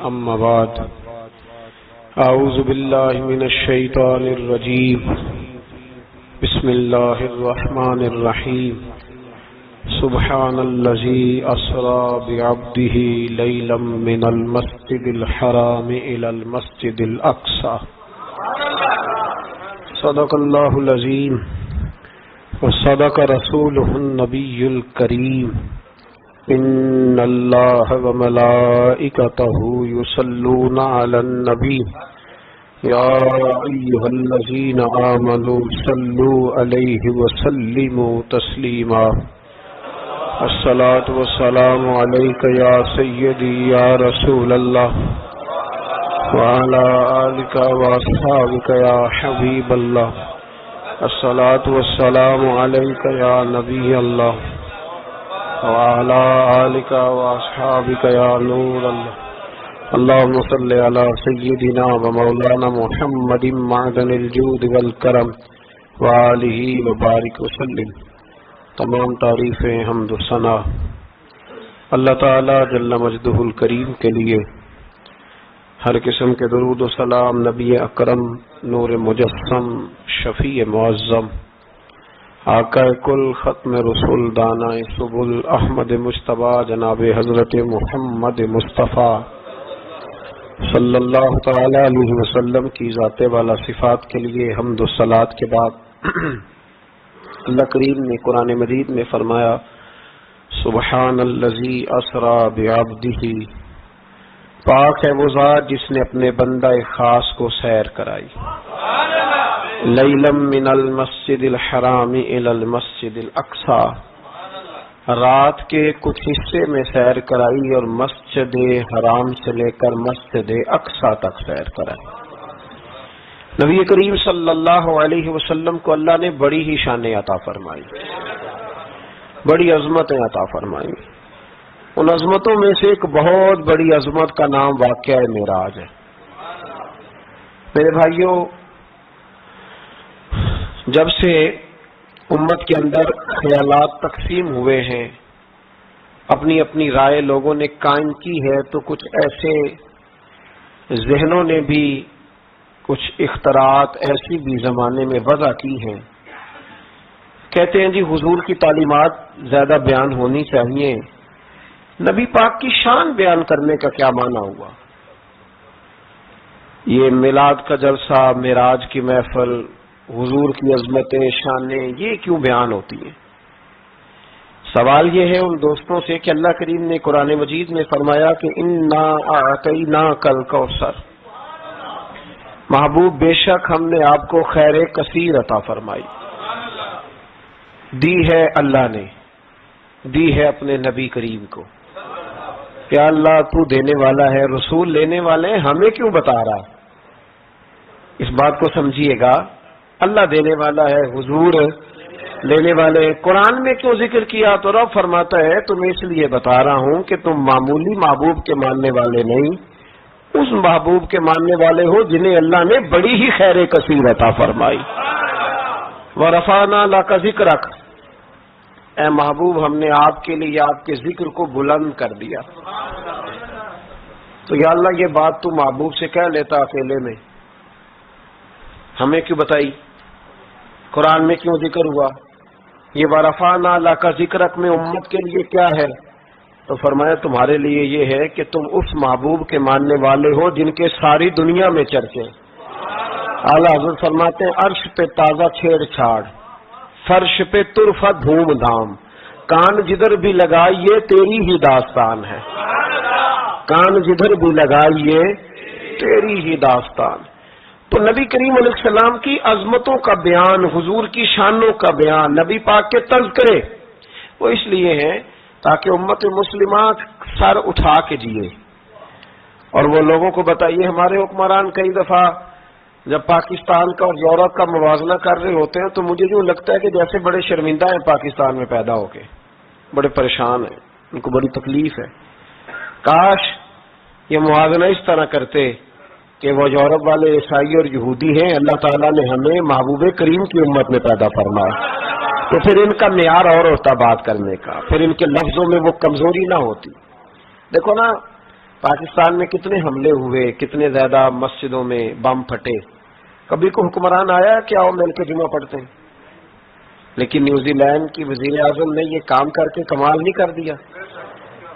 أما بعد أعوذ بالله من الشيطان الرجيم بسم الله الرحمن الرحيم سبحان الذي أسرى بعبده ليلا من المسجد الحرام إلى المسجد الأقصى صدق الله العظيم وصدق رسوله النبي الكريم إن الله وملائكته يصلون على النبي يا أيها الذين آمنوا صلوا عليه وسلموا تسليما الصلاة والسلام عليك يا سيدي يا رسول الله وعلى آلك وأصحابك يا حبيب الله الصلاة والسلام عليك يا نبي الله وعلى آلك وأصحابك يا نور الله اللهم صل على سيدنا ومولانا محمد معدن الجود والکرم وآلہ وبارک وسلم۔ تمام تعریفیں حمد و ثنا اللہ تعالی جل مجدہ الکریم کے لیے، ہر قسم کے درود و سلام نبی اکرم نور مجسم شفیع معظم آقا کل ختم رسول دانا سبل احمد مجتبی جناب حضرت محمد مصطفیٰ صلی اللہ تعالی علیہ وسلم کی ذات والا صفات کے لیے حمد و صلات کے بعد اللہ کریم نے قرآن مجید میں فرمایا سبحان الذی اسری بعبدہ، پاک ہے وہ ذات جس نے اپنے بندہ خاص کو سیر کرائی، لیلا من المسجد الحرام الى المسجد الاقصی، رات کے کچھ حصے میں سیر کرائی اور مسجد حرام سے لے کر مسجد اقصی تک سیر کرائی۔ نبی کریم صلی اللہ علیہ وسلم کو اللہ نے بڑی ہی شانیں عطا فرمائی، بڑی عظمتیں عطا فرمائی۔ ان عظمتوں میں سے ایک بہت بڑی عظمت کا نام واقعہ معراج ہے۔ میرے بھائیوں، جب سے امت کے اندر خیالات تقسیم ہوئے ہیں، اپنی اپنی رائے لوگوں نے قائم کی ہے، تو کچھ ایسے ذہنوں نے بھی کچھ اختراعات ایسی بھی زمانے میں وضع کی ہیں، کہتے ہیں جی حضور کی تعلیمات زیادہ بیان ہونی چاہیے، نبی پاک کی شان بیان کرنے کا کیا معنی ہوا؟ یہ میلاد کا جلسہ، معراج کی محفل، حضور کی عظمتیں، شانیں، یہ کیوں بیان ہوتی ہیں؟ سوال یہ ہے ان دوستوں سے کہ اللہ کریم نے قرآن مجید میں فرمایا کہ انا اعطیناک الکوثر، محبوب بے شک ہم نے آپ کو خیر کثیر عطا فرمائی، دی ہے اللہ نے، دی ہے اپنے نبی کریم کو۔ کیا اللہ تو دینے والا ہے، رسول لینے والے ہیں، ہمیں کیوں بتا رہا؟ اس بات کو سمجھیے گا، اللہ دینے والا ہے، حضور لینے والے ہیں۔ قرآن میں کیوں ذکر کیا؟ تو رب فرماتا ہے تمہیں اس لیے بتا رہا ہوں کہ تم معمولی محبوب کے ماننے والے نہیں، اس محبوب کے ماننے والے ہو جنہیں اللہ نے بڑی ہی خیر کثیر عطا فرمائی۔ وَرَفَعْنَا لَكَ ذِكْرَكَ، اے محبوب ہم نے آپ کے لیے آپ کے ذکر کو بلند کر دیا۔ تو یا اللہ یہ بات تو محبوب سے کہہ لیتا اکیلے میں، ہمیں کیوں بتائی؟ قرآن میں کیوں ذکر ہوا؟ یہ وَرَفَعْنَا لَكَ ذِكْرَكَ میں امت کے لیے کیا ہے؟ تو فرمایا تمہارے لیے یہ ہے کہ تم اس محبوب کے ماننے والے ہو جن کے ساری دنیا میں چرچے۔ اعلیٰ حضرت فرماتے ہیں عرش پہ تازہ چھیڑ چھاڑ، فرش پہ طرفہ دھوم دھام، کان جدھر بھی لگائیے تیری ہی داستان ہے، کان جدھر بھی لگائیے تیری ہی داستان۔ تو نبی کریم علیہ السلام کی عظمتوں کا بیان، حضور کی شانوں کا بیان، نبی پاک کے تذکرے، وہ اس لیے ہیں تاکہ امت مسلمہ سر اٹھا کے جیے۔ اور وہ لوگوں کو بتائیے، ہمارے حکمران کئی دفعہ جب پاکستان کا اور یورپ کا موازنہ کر رہے ہوتے ہیں تو مجھے یوں لگتا ہے کہ جیسے بڑے شرمندہ ہیں پاکستان میں پیدا ہو کے، بڑے پریشان ہیں، ان کو بڑی تکلیف ہے۔ کاش یہ موازنہ اس طرح کرتے کہ وہ یورپ والے عیسائی اور یہودی ہیں، اللہ تعالیٰ نے ہمیں محبوب کریم کی امت میں پیدا فرمایا، تو پھر ان کا معیار اور ہوتا بات کرنے کا، پھر ان کے لفظوں میں وہ کمزوری نہ ہوتی۔ دیکھو نا، پاکستان میں کتنے حملے ہوئے، کتنے زیادہ مسجدوں میں بم پھٹے، کبھی کو حکمران آیا کہ آؤ مل کے جمعہ پڑھتے ہیں؟ لیکن نیوزی لینڈ کی وزیر اعظم نے یہ کام کر کے کمال نہیں کر دیا؟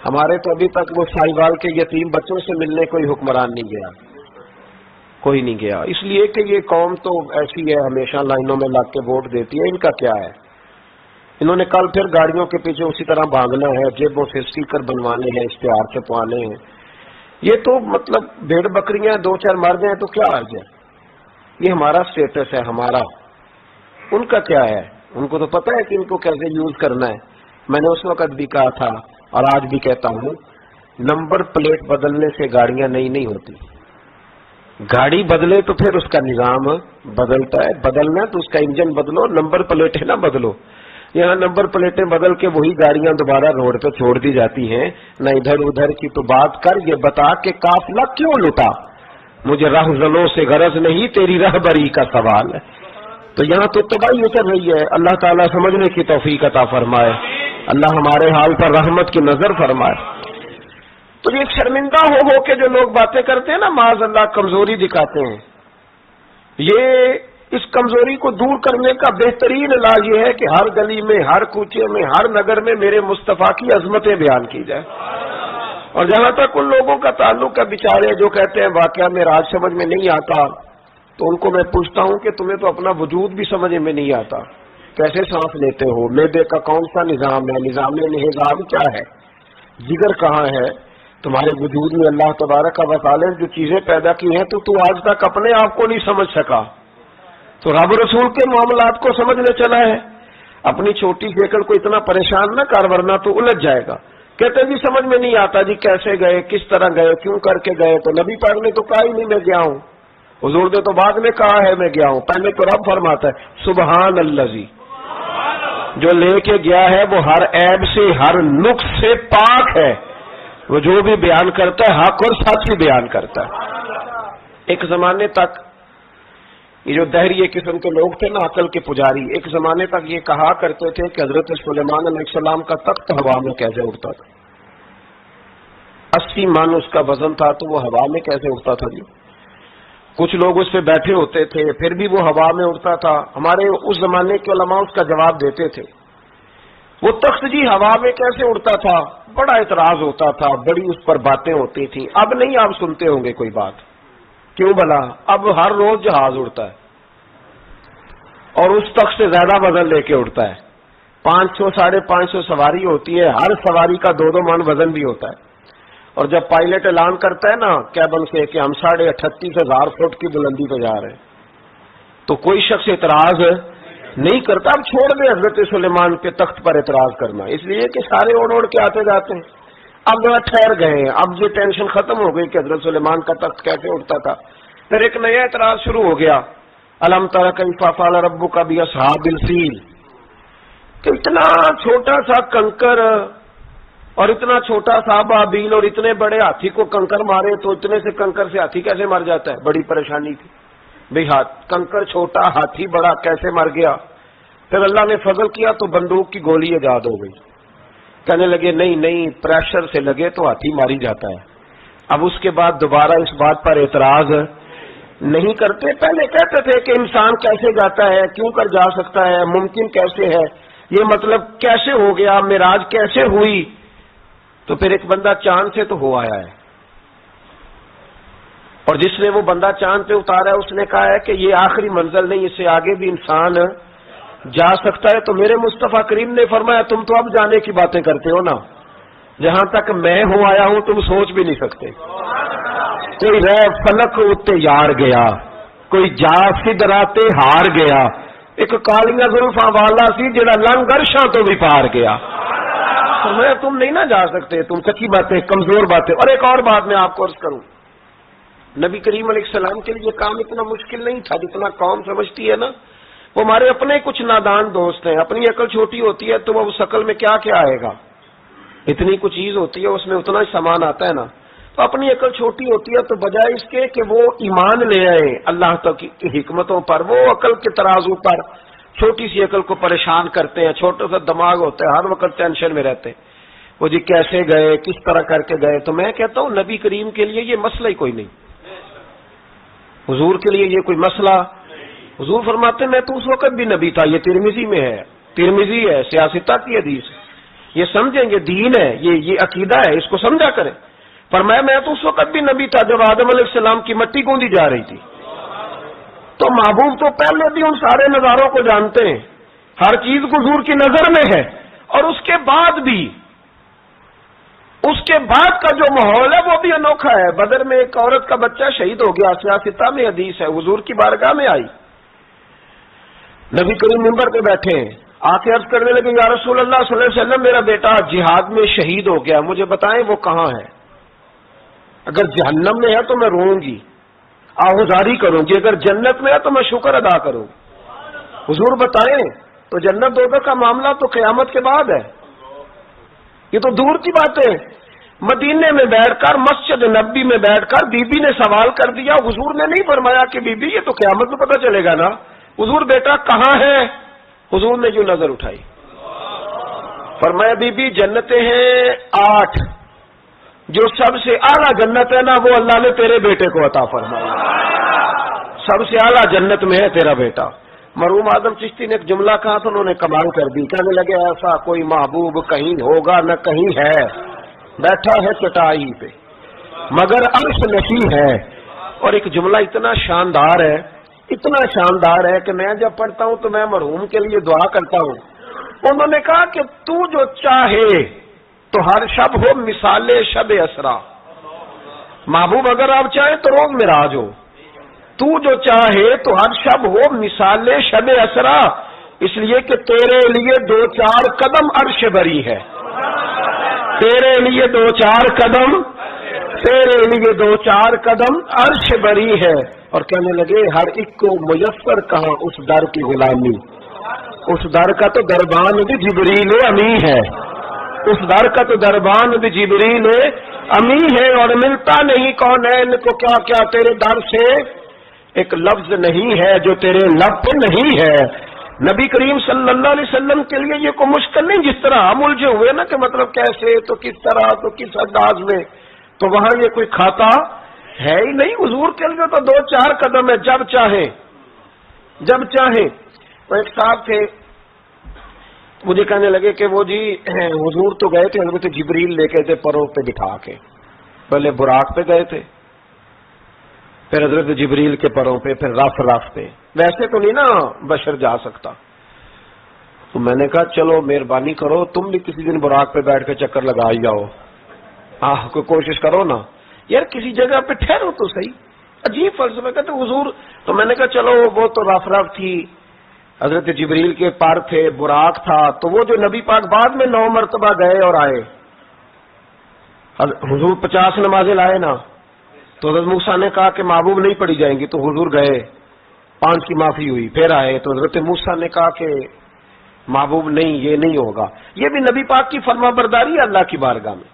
ہمارے تو ابھی تک وہ ساہیوال کے یتیم بچوں سے ملنے کوئی حکمران نہیں گیا، کوئی نہیں گیا، اس لیے کہ یہ قوم تو ایسی ہے، ہمیشہ لائنوں میں لگ کے ووٹ دیتی ہے۔ ان کا کیا ہے؟ انہوں نے کل پھر گاڑیوں کے پیچھے اسی طرح بھاگنا ہے، جیبوں سے اسٹیکر بنوانے ہیں، اشتہار چھپوانے ہیں۔ یہ تو مطلب بھیڑ بکریاں دو چار مر جائیں تو کیا حرج ہے؟ یہ ہمارا سٹیٹس ہے، ہمارا۔ ان کا کیا ہے؟ ان کو تو پتہ ہے کہ ان کو کیسے یوز کرنا ہے۔ میں نے اس وقت بھی کہا تھا اور آج بھی کہتا ہوں، نمبر پلیٹ بدلنے سے گاڑیاں نئی نہیں ہوتی۔ گاڑی بدلے تو پھر اس کا نظام بدلتا ہے، بدلنا تو اس کا انجن بدلو، نمبر پلیٹیں نہ بدلو۔ یہاں نمبر پلیٹیں بدل کے وہی گاڑیاں دوبارہ روڈ پہ چھوڑ دی جاتی ہیں، نہ ادھر ادھر کی تو بات کر، یہ بتا کہ قافلہ کیوں لٹا؟ مجھے رہزنوں سے غرض نہیں، تیری رہبری کا سوال ہے۔ تو یہاں تو تباہی اتر رہی ہے۔ اللہ تعالیٰ سمجھنے کی توفیق عطا فرمائے، اللہ ہمارے حال پر رحمت کی نظر فرمائے۔ تو یہ شرمندہ ہو کے جو لوگ باتیں کرتے ہیں نا، معاذ اللہ کمزوری دکھاتے ہیں، یہ اس کمزوری کو دور کرنے کا بہترین علاج یہ ہے کہ ہر گلی میں، ہر کوچے میں، ہر نگر میں میرے مصطفیٰ کی عظمتیں بیان کی جائے۔ اور جہاں تک ان لوگوں کا تعلق ہے بیچارے جو کہتے ہیں واقعہ میں راج سمجھ میں نہیں آتا، تو ان کو میں پوچھتا ہوں کہ تمہیں تو اپنا وجود بھی سمجھ میں نہیں آتا، کیسے سانس لیتے ہو؟ معدے کا کون سا نظام ہے؟ نظام انہضام کیا ہے؟ جگر کہاں ہے؟ تمہارے وجود میں اللہ تبارک و تعالی نے جو چیزیں پیدا کی ہیں تو آج تک اپنے آپ کو نہیں سمجھ سکا، تو رب رسول کے معاملات کو سمجھنے چلا ہے۔ اپنی چھوٹی سی عقل کو اتنا پریشان نہ کر ورنہ تو الجھ جائے گا۔ کہتے جی سمجھ میں نہیں آتا، جی کیسے گئے، کس طرح گئے، کیوں کر کے گئے؟ تو نبی پاک نے تو کہا ہی نہیں میں گیا ہوں، حضور نے تو بعد میں کہا ہے میں گیا ہوں، پہلے تو رب فرماتا ہے سبحان الذی، جو لے کے گیا ہے وہ ہر عیب سے، ہر نقص سے پاک ہے، وہ جو بھی بیان کرتا ہے حق اور سچ ہی بیان کرتا ہے۔ ایک زمانے تک یہ جو دہریے قسم کے لوگ تھے نا، عقل کے پجاری، ایک زمانے تک یہ کہا کرتے تھے کہ حضرت سلیمان علیہ السلام کا تخت ہوا میں کیسے اڑتا تھا؟ 80 من اس کا وزن تھا تو وہ ہوا میں کیسے اڑتا تھا؟ جی کچھ لوگ اس پہ بیٹھے ہوتے تھے پھر بھی وہ ہوا میں اڑتا تھا۔ ہمارے اس زمانے کے علماء اس کا جواب دیتے تھے، وہ تخت جی ہوا میں کیسے اڑتا تھا؟ بڑا اعتراض ہوتا تھا، بڑی اس پر باتیں ہوتی تھیں۔ اب نہیں آپ سنتے ہوں گے کوئی بات، کیوں بلا؟ اب ہر روز جہاز اڑتا ہے اور اس تخت سے زیادہ وزن لے کے اڑتا ہے، 500 550 سواری ہوتی ہے، ہر سواری کا 2 من وزن بھی ہوتا ہے۔ اور جب پائلٹ اعلان کرتا ہے نا کیبن سے کہ ہم 38,500 فٹ کی بلندی پہ جا رہے ہیں، تو کوئی شخص اعتراض نہیں کرتا۔ اب چھوڑ دیں حضرت سلیمان کے تخت پر اعتراض کرنا، اس لیے کہ سارے اوڑ کے آتے جاتے ہیں۔ اب ذرا ٹھہر گئے ہیں، اب یہ ٹینشن ختم ہو گئی کہ حضرت سلیمان کا تخت کیسے اٹھتا تھا۔ پھر ایک نیا اعتراض شروع ہو گیا، الم تر کیف فعل ربک باصحاب الفیل، کہ اتنا چھوٹا سا کنکر اور اتنا چھوٹا سا بابیل اور اتنے بڑے ہاتھی کو کنکر مارے تو اتنے سے کنکر سے ہاتھی کیسے مر جاتا ہے؟ بڑی پریشانی تھی بھئی، کنکر چھوٹا ہاتھی بڑا کیسے مر گیا؟ پھر اللہ نے فضل کیا تو بندوق کی گولی ایجاد ہو گئی، کہنے لگے نہیں پریشر سے لگے تو ہاتھی ماری جاتا ہے۔ اب اس کے بعد دوبارہ اس بات پر اعتراض نہیں کرتے۔ پہلے کہتے تھے کہ انسان کیسے جاتا ہے، کیوں کر جا سکتا ہے، ممکن کیسے ہے، یہ مطلب کیسے ہو گیا، معراج کیسے ہوئی؟ تو پھر ایک بندہ چاند سے تو ہو آیا ہے، اور جس نے وہ بندہ چاند پہ اتارا ہے اس نے کہا ہے کہ یہ آخری منزل نہیں، اس سے آگے بھی انسان جا سکتا ہے۔ تو میرے مصطفیٰ کریم نے فرمایا تم تو اب جانے کی باتیں کرتے ہو نا، جہاں تک میں ہوں آیا ہوں تم سوچ بھی نہیں سکتے۔ کوئی رہ فلک اتے یار گیا، کوئی جا سدراتے ہار گیا، ایک کالیاں زلفاں والا سی جڑا لنگرشاں تو بھی پار گیا۔ فرمایا تم نہیں نہ جا سکتے، تم سچی باتیں، کمزور باتیں۔ اور ایک اور بات میں آپ کو عرض کروں، نبی کریم علیہ السلام کے لیے کام اتنا مشکل نہیں تھا جتنا قوم سمجھتی ہے نا۔ وہ ہمارے اپنے کچھ نادان دوست ہیں، اپنی عقل چھوٹی ہوتی ہے تو وہ اس عقل میں کیا کیا آئے گا، اتنی کچھ چیز ہوتی ہے اس میں اتنا سامان آتا ہے نا، تو اپنی عقل چھوٹی ہوتی ہے تو بجائے اس کے کہ وہ ایمان لے آئیں اللہ کی حکمتوں پر، وہ عقل کے ترازو پر چھوٹی سی عقل کو پریشان کرتے ہیں، چھوٹا سا دماغ ہوتا ہے، ہر وقت ٹینشن میں رہتے ہیں۔ وہ جی کیسے گئے، کس طرح کر کے گئے، تو میں کہتا ہوں نبی کریم کے لیے یہ مسئلہ ہی کوئی نہیں، حضور کے لیے یہ کوئی مسئلہ. حضور فرماتے میں تو اس وقت بھی نبی تھا. یہ ترمذی میں ہے، ترمذی ہے، سیاستہ کی حدیث ہے. یہ سمجھیں گے دین ہے، یہ عقیدہ ہے، اس کو سمجھا کریں. فرمایا میں تو اس وقت بھی نبی تھا جب آدم علیہ السلام کی مٹی گوندی جا رہی تھی. تو محبوب تو پہلے بھی ان سارے نظاروں کو جانتے ہیں، ہر چیز حضور کی نظر میں ہے. اور اس کے بعد بھی، اس کے بعد کا جو ماحول ہے وہ بھی انوکھا ہے. بدر میں ایک عورت کا بچہ شہید ہو گیا، سیاستہ میں حدیث ہے. حضور کی بارگاہ میں آئی، نبی کریم منبر پہ بیٹھے ہیں، آ کے عرض کرنے لگے یا رسول اللہ صلی اللہ علیہ وسلم میرا بیٹا جہاد میں شہید ہو گیا، مجھے بتائیں وہ کہاں ہے. اگر جہنم میں ہے تو میں روؤں گی، آہوزاری کروں گی، اگر جنت میں ہے تو میں شکر ادا کروں. حضور بتائیں. تو جنت دوزخ کا معاملہ تو قیامت کے بعد ہے، یہ تو دور کی بات ہے. مدینے میں بیٹھ کر، مسجد نبی میں بیٹھ کر بی بی نے سوال کر دیا. حضور نے نہیں فرمایا کہ بی بی یہ تو قیامت میں پتہ چلے گا نا. حضور بیٹا کہاں ہے؟ حضور نے جو نظر اٹھائی، فرمایا بی بی جنتیں ہیں 8، جو سب سے اعلیٰ جنت ہے نا وہ اللہ نے تیرے بیٹے کو عطا فرمایا. سب سے اعلیٰ جنت میں ہے تیرا بیٹا. مرحوم اعظم چشتی نے ایک جملہ کہا تھا، انہوں نے کمال کر دی. کہنے لگے ایسا کوئی محبوب کہیں ہوگا نہ کہیں ہے، بیٹھا ہے چٹائی پہ مگر عرش نہیں ہے. اور ایک جملہ اتنا شاندار ہے، اتنا شاندار ہے کہ میں جب پڑھتا ہوں تو میں مرحوم کے لیے دعا کرتا ہوں. انہوں نے کہا کہ تو جو چاہے تو ہر شب ہو مثال شب اسرا. محبوب اگر آپ چاہیں تو روز معراج ہو. تو جو چاہے تو ہر شب ہو مثال شب اسرا، اس لیے کہ تیرے لیے 2-4 قدم عرش بری ہے. تیرے لیے 2-4 قدم، تیرے لیے 2-4 قدم عرش بری ہے. اور کہنے لگے ہر ایک کو میسر کہاں اس در کی غلامی. اس در کا تو دربان بھی جبریل امی ہے، اس در کا تو دربان بھی جبریل امی ہے. اور ملتا نہیں کونین کو کیا کیا تیرے در سے ایک لفظ نہیں ہے جو تیرے لب پہ نہیں ہے. نبی کریم صلی اللہ علیہ وسلم کے لیے یہ کوئی مشکل نہیں. جس طرح ہم الجھے ہوئے نا کہ مطلب کیسے، تو کس طرح، تو کس انداز میں، تو وہاں یہ کوئی کھاتا ہے ہی نہیں. حضور کے لیے تو 2-4 قدم ہے، جب چاہے جب چاہے. تو ایک صاحب تھے، مجھے کہنے لگے کہ وہ جی حضور تو گئے تھے، حضرت جبریل لے کے تھے پروں پہ بٹھا کے. پہلے براق پہ گئے تھے، پھر حضرت جبریل کے پروں پہ، پھر رف پہ. ویسے تو نہیں نا بشر جا سکتا. تو میں نے کہا چلو مہربانی کرو تم بھی کسی دن براق پہ بیٹھ کے چکر لگا ہی جاؤ. کوئی کوشش کرو نا یار، کسی جگہ پہ ٹھہرو تو صحیح. عجیب فلسفہ کہتے حضور. تو میں نے کہا چلو وہ تو رف تھی، حضرت جبریل کے پر تھے، براق تھا. تو وہ جو نبی پاک بعد میں 9 مرتبہ گئے اور آئے، حضور 50 نمازیں لائے نا. تو حضرت موسیٰ نے کہا کہ محبوب نہیں پڑھی جائیں گی، تو حضور گئے، 5 کی معافی ہوئی، پھر آئے. تو حضرت موسیٰ نے کہا کہ محبوب نہیں، یہ نہیں ہوگا. یہ بھی نبی پاک کی فرما برداری ہے اللہ کی بارگاہ میں.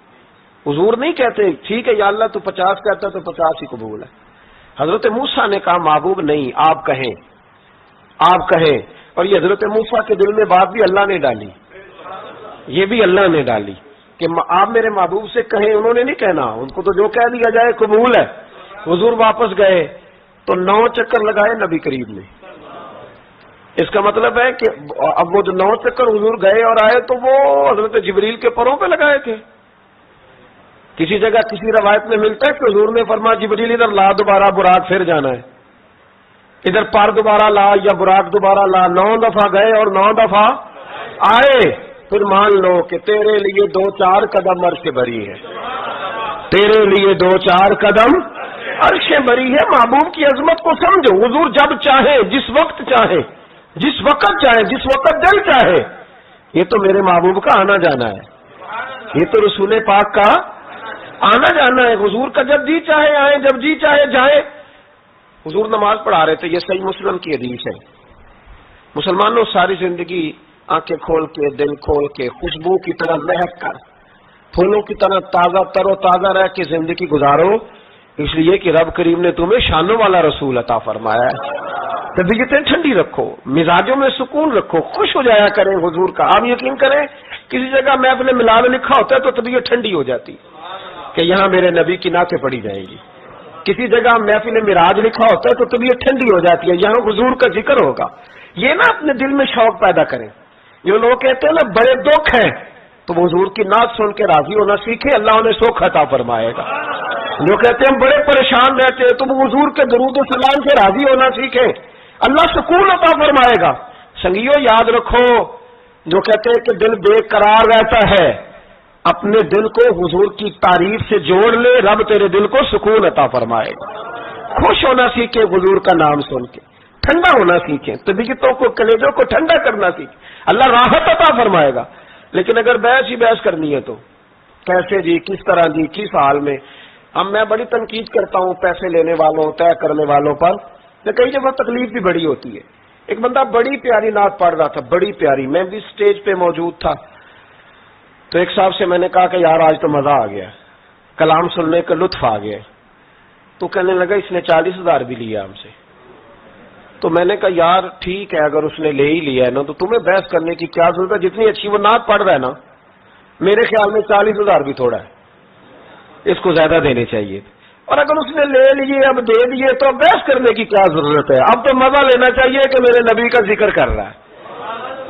حضور نہیں کہتے ٹھیک ہے یا اللہ تو 50 کہتا تو 50 ہی قبول ہے. حضرت موسیٰ نے کہا محبوب نہیں، آپ کہیں، آپ کہیں. اور یہ حضرت موسیٰ کے دل میں بات بھی اللہ نے ڈالی، یہ بھی اللہ نے ڈالی کہ آپ میرے محبوب سے کہیں. انہوں نے نہیں کہنا، ان کو تو جو کہہ دیا جائے قبول ہے. حضور واپس گئے تو 9 چکر لگائے نبی کریم نے. اس کا مطلب ہے کہ اب وہ جو 9 چکر حضور گئے اور آئے تو وہ حضرت جبریل کے پروں پہ لگائے تھے. کسی جگہ کسی روایت میں ملتا ہے کہ حضور نے فرمایا جبریل ادھر لا دوبارہ براق پھر جانا ہے، ادھر پر دوبارہ لا یا براق دوبارہ لا. 9 دفعہ گئے اور 9 دفعہ آئے. پھر مان لو کہ تیرے لیے 2-4 قدم عرش بری ہے، تیرے لیے 2-4 قدم عرش بری ہے. محبوب کی عظمت کو سمجھو. حضور جب چاہے، جس وقت چاہے، جس وقت چاہے، جس وقت دل چاہے. یہ تو میرے محبوب کا آنا جانا ہے، یہ تو رسول پاک کا آنا جانا ہے. حضور کا جب جی چاہے آئے، جب جی چاہے جائے. حضور نماز پڑھا رہے تھے، یہ صحیح مسلم کی حدیث ہے. مسلمانوں ساری زندگی آنکھیں کھول کے، دل کھول کے، خوشبو کی طرح مہک کر، پھولوں کی طرح تازہ تر و تازہ رہ کے زندگی گزارو، اس لیے کہ رب کریم نے تمہیں شانوں والا رسول عطا فرمایا ہے. طبیعتیں ٹھنڈی رکھو، مزاجوں میں سکون رکھو، خوش ہو جایا کریں حضور کا. آپ یقین کریں کسی جگہ محفل میلاد لکھا ہوتا ہے تو طبیعت ٹھنڈی ہو جاتی کہ یہاں میرے نبی کی نعتیں پڑھی جائیں گی. کسی جگہ محفل معراج لکھا ہوتا ہے تو طبیعت ٹھنڈی ہو جاتی ہے یہاں حضور کا ذکر ہوگا. یہ نا اپنے دل میں شوق پیدا کریں. جو لوگ کہتے ہیں نا بڑے دکھ ہیں تو وہ حضور کی نعت سن کے راضی ہونا سیکھے, اللہ انہیں سکھ عطا فرمائے گا. جو کہتے ہیں ہم بڑے پریشان رہتے ہیں تو وہ حضور کے درود و سلام سے راضی ہونا سیکھے, اللہ سکون عطا فرمائے گا. سنگیو یاد رکھو, جو کہتے ہیں کہ دل بے قرار رہتا ہے, اپنے دل کو حضور کی تعریف سے جوڑ لے, رب تیرے دل کو سکون عطا فرمائے گا. خوش ہونا سیکھے حضور کا نام سن کے, ٹھنڈا ہونا سیکھیں, طبیعتوں کو کلیجوں کو ٹھنڈا کرنا سیکھیں, اللہ راحت عطا فرمائے گا. لیکن اگر بحث ہی بحث کرنی ہے تو کیسے جی, کس طرح جی, کس حال میں. میں بڑی تنقید کرتا ہوں پیسے لینے والوں, طے کرنے والوں پر, تو کئی جگہ تکلیف بھی بڑی ہوتی ہے. ایک بندہ بڑی پیاری نعت پڑھ رہا تھا, بڑی پیاری, میں بھی سٹیج پہ موجود تھا. تو ایک صاحب سے میں نے کہا کہ یار آج تو مزہ آ گیا, کلام سننے کا لطف آ گیا. تو کہنے لگا اس نے 40,000 بھی لیا ہم سے. تو میں نے کہا یار ٹھیک ہے, اگر اس نے لے ہی لیا ہے نا تو تمہیں بحث کرنے کی کیا ضرورت ہے. جتنی اچھی وہ نعت پڑھ رہا ہے نا, میرے خیال میں 40,000 بھی تھوڑا ہے, اس کو زیادہ دینے چاہیے. اور اگر اس نے لے لیے, اب دے دیے, تو بحث کرنے کی کیا ضرورت ہے. اب تو مزہ لینا چاہیے کہ میرے نبی کا ذکر کر رہا ہے.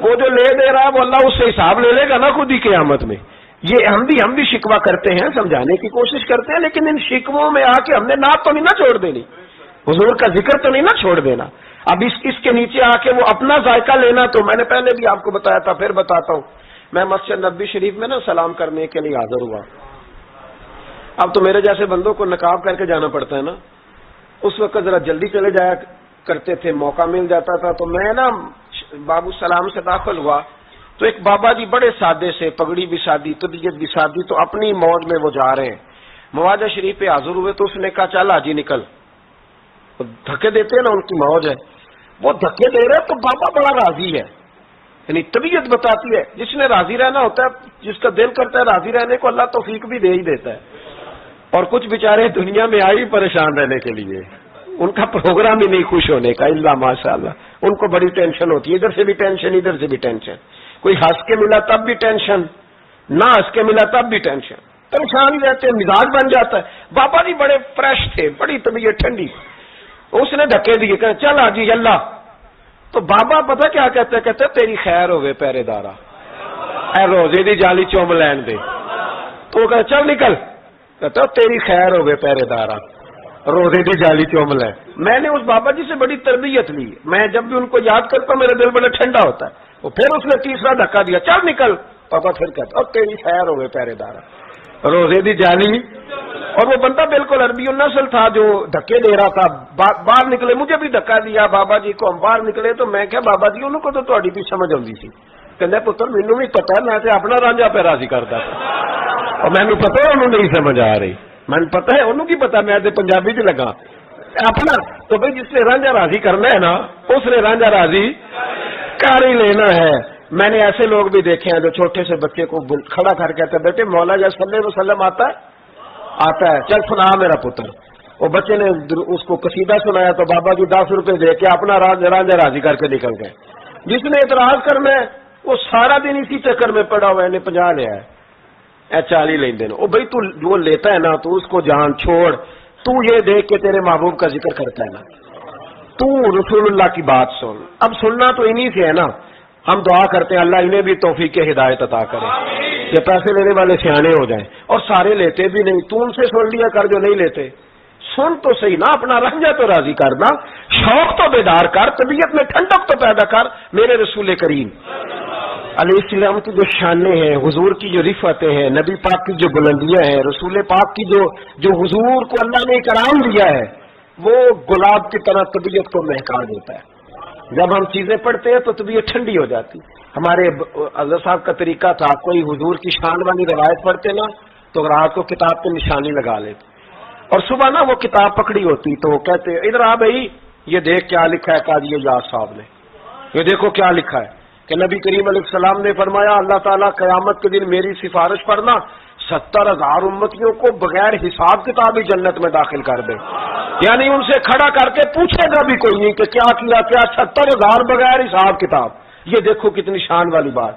وہ جو لے دے رہا ہے وہ اللہ اس سے حساب لے لے گا نا خود ہی قیامت میں. یہ ہم بھی شکوہ کرتے ہیں, سمجھانے کی کوشش کرتے ہیں, لیکن ان شکووں میں آ کے ہم نے نعت تو نہیں نہ چھوڑ دینی, حضور کا ذکر تو نہیں نہ چھوڑ دینا. اب اس کے نیچے آ کے وہ اپنا ذائقہ لینا, تو میں نے پہلے بھی آپ کو بتایا تھا, پھر بتاتا ہوں. میں مسجد نبوی شریف میں نا سلام کرنے کے لیے حاضر ہوا. اب تو میرے جیسے بندوں کو نقاب کر کے جانا پڑتا ہے نا, اس وقت ذرا جلدی چلے جایا کرتے تھے, موقع مل جاتا تھا. تو میں نا بابو سلام سے داخل ہوا تو ایک بابا جی بڑے سادے سے, پگڑی بھی سادی, طبیعت بھی سادی, تو اپنی موج میں وہ جا رہے ہیں. مواجہ شریف پہ حاضر ہوئے تو اس نے کہا چل حاجی نکل. دھکے دیتے ہیں نا, ان کی موج ہے, وہ دھکے دے رہے تو بابا بڑا راضی ہے. یعنی طبیعت بتاتی ہے, جس نے راضی رہنا ہوتا ہے, جس کا دل کرتا ہے راضی رہنے کو, اللہ توفیق بھی دے ہی دیتا ہے. اور کچھ بیچارے دنیا میں آئی پریشان رہنے کے لیے, ان کا پروگرام ہی نہیں خوش ہونے کا, اللہ ماشاء اللہ. ان کو بڑی ٹینشن ہوتی ہے, ادھر سے بھی ٹینشن, ادھر سے بھی ٹینشن. کوئی ہنس کے ملا تب بھی ٹینشن, نہ ہنس کے ملا تب بھی ٹینشن, پریشان ہی رہتے ہیں, مزاج بن جاتا ہے. بابا جی بڑے فریش تھے, بڑی طبیعت ٹھنڈی. اس نے دھکے دیے, کہ چل حاجی اللہ. تو بابا پتہ کیا کہتے ہیں, تیری خیر ہوئے پہرے دارا, اے روزے دی جالی چوم لین دے. تو وہ کہتے چل نکل, کہتا تیری خیر ہوئے پہرے دارا, روزے دی جالی چوم لے. میں نے اس بابا جی سے بڑی تربیت لی, میں جب بھی ان کو یاد کرتا ہوں میرا دل بڑا ٹھنڈا ہوتا ہے. وہ پھر اس نے تیسرا دھکا دیا, چل نکل. پاپا پھر کہتا تیری خیر ہوئے پہرے دارا, روزے دی جالی. اور وہ بندہ بالکل عربی النسل تھا جو دھکے دے رہا تھا. باہر نکلے, مجھے بھی دھکا دیا بابا جی کو, ہم باہر نکلے تو میں کیا بابا جی انہوں کو تو تہاڈی بھی سمجھ آتی سی. کہندے پتر مینوں بھی پتا ہے, میں تے اپنا رانجھا پہ راضی کرتا تھا, اور مینوں پتا ہے انہوں نہیں سمجھ آ رہی, میں نے پتا ہے انہوں کی پتا, میں تے پنجابی چ لگا اپنا. تو بھائی جس نے رانجھا راضی کرنا ہے نا, اس نے رانجھا راضی کر ہی لینا ہے. میں نے ایسے لوگ بھی دیکھے ہیں جو چھوٹے سے بچے کو کھڑا کر کہتے ہیں بیٹے مولا جا صلی اللہ علیہ وسلم آتا ہے, چل سنا میرا پتر. وہ بچے نے اس کو قصیدہ سنایا تو بابا جی 10 روپے دے کے اپنا رانجھا راضی کر کے نکل گئے. جس نے اعتراض کرنا ہے وہ سارا دن اسی چکر میں پڑا ہوا ہے, نے 50 لیا ہے, 40 لیندے. او بھائی تو جو لیتا ہے نا, تو اس کو جان چھوڑ. تو یہ دیکھ کے تیرے محبوب کا ذکر کرتا ہے نا, تو رسول اللہ کی بات سن. اب سننا تو انہی سے ہے نا. ہم دعا کرتے ہیں اللہ انہیں بھی توفیق کے ہدایت عطا کرے, کہ پیسے لینے والے سیانے ہو جائیں. اور سارے لیتے بھی نہیں, تو ان سے سن لیا کر جو نہیں لیتے. سن تو صحیح نا, اپنا رنجا تو راضی کرنا, شوق تو بیدار کر, طبیعت میں ٹھنڈک تو پیدا کر. میرے رسول کریم علیہ السلام کی جو شانیں ہیں, حضور کی جو رفعتیں ہیں, نبی پاک کی جو بلندیاں ہیں, رسول پاک کی جو حضور کو اللہ نے کرام دیا ہے, وہ گلاب کی طرح طبیعت کو مہکا دیتا ہے. جب ہم چیزیں پڑھتے ہیں تو طبیعت ٹھنڈی ہو جاتی. ہمارے حضرت صاحب کا طریقہ تھا, کوئی حضور کی شان والی روایت پڑھتے نا تو رات کو کتاب پہ نشانی لگا لیتے, اور صبح نا وہ کتاب پکڑی ہوتی تو وہ کہتے ادھر آ بھائی یہ دیکھ کیا لکھا ہے قاضی یاس صاحب نے, یہ دیکھو کیا لکھا ہے. کہ نبی کریم علیہ السلام نے فرمایا اللہ تعالیٰ قیامت کے دن میری سفارش پڑھنا 70,000 امتیوں کو بغیر حساب کتاب ہی جنت میں داخل کر دے. یعنی ان سے کھڑا کر کے پوچھے گا بھی کوئی نہیں کہ کیا کیا, 70,000 بغیر حساب کتاب. یہ دیکھو کتنی شان والی بات.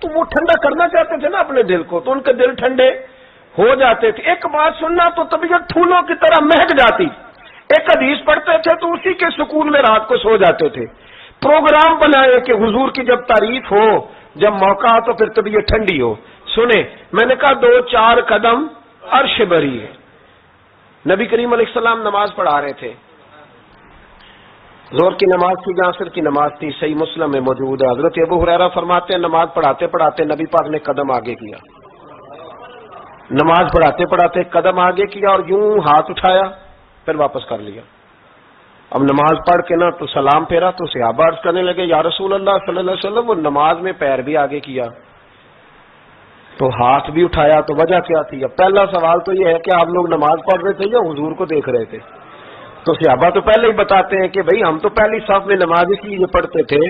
تو وہ ٹھنڈا کرنا چاہتے تھے نا اپنے دل کو، تو ان کے دل ٹھنڈے ہو جاتے تھے. ایک بات سننا تو طبیعت پھولوں کی طرح مہک جاتی. ایک حدیث پڑھتے تھے تو اسی کے سکون میں رات کو سو جاتے تھے. پروگرام بنائے کہ حضور کی جب تعریف ہو، جب موقع ہو تو پھر طبیعت ٹھنڈی ہو. سنیں، میں نے کہا 2-4 قدم عرش بری ہے. نبی کریم علیہ السلام نماز پڑھا رہے تھے. ظہر کی نماز تھی یا عصر کی نماز تھی، صحیح مسلم میں موجود ہے. حضرت ابو ہریرہ فرماتے ہیں نماز پڑھاتے پڑھاتے نبی پاک نے قدم آگے کیا. نماز پڑھاتے پڑھاتے قدم آگے کیا اور یوں ہاتھ اٹھایا، پھر واپس کر لیا. اب نماز پڑھ کے نا تو سلام پھیرا تو صحابہ عرض کرنے لگے یا رسول اللہ صلی اللہ علیہ وسلم، وہ نماز میں پیر بھی آگے کیا تو ہاتھ بھی اٹھایا، تو وجہ کیا تھی؟ اب پہلا سوال تو یہ ہے کہ آپ لوگ نماز پڑھ رہے تھے یا حضور کو دیکھ رہے تھے؟ تو صحابہ تو پہلے ہی بتاتے ہیں کہ بھئی ہم تو پہلی صف میں نماز اس لیے پڑھتے تھے